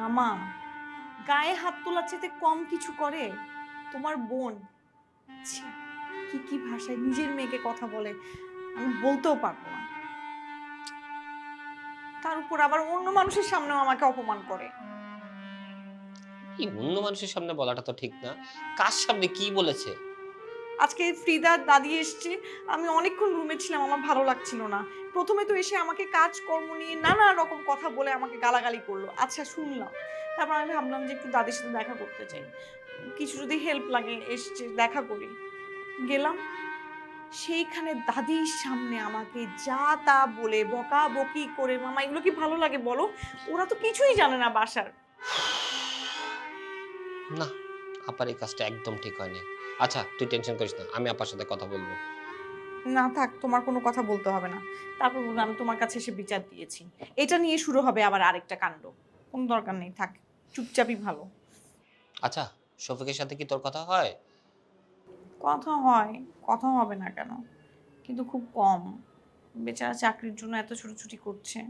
মামা গায়ে হাত তোলার চেয়ে কম কিছু করে তোমার বোন। ছি, কি কি ভাষায় নিজের মেয়েকে কথা বলে আমি বলতেও পারবো না। তার উপর আবার অন্য মানুষের সামনেও আমাকে অপমান করে। কি অন্য মানুষের সামনে বলাটা তো ঠিক না। কার সামনে কি বলেছে? আজকে ফ্রিদার দাদি এসছে। আমি অনেকক্ষণ রুমে ছিলাম, আমার ভালো লাগছিল না। প্রথমে তো এসে আমাকে কাজকর্ম নিয়ে নানা রকম কথা বলে আমাকে গালাগালি করলো। আচ্ছা শুনলাম। তারপর আমি ভাবলাম যে একটু দাদির সাথে দেখা করতে চাই। কিছু যদি হেল্প লাগে এসছে দেখা করি। গেলাম। সেইখানে দাদির সামনে আমাকে যা তা বলে বকাবকি করে, মামা এগুলো কি ভালো লাগে বলো? ওরা তো কিছুই জানে না বাসার। না, আপার এই কাজটা একদম ঠিক হয়নি। আচ্ছা, তুই টেনশন করিস না। আমি আপার সাথে কথা বলব। না থাক, তোমার কোনো কথা বলতে হবে না। তারপর বললাম আমি তোমার কাছে এসে বিচার দিয়েছি। এটা নিয়ে শুরু হবে আবার আরেকটা কাণ্ড। কোনো দরকার নেই, থাক। চুপচাপই ভালো। আচ্ছা, শফিকের সাথে কি তোর কথা হয়? কথা হয়, কথা হবে না কেন? কিন্তু খুব কম। বেচারা চাকরির জন্য এত ছুটোছুটি করছে।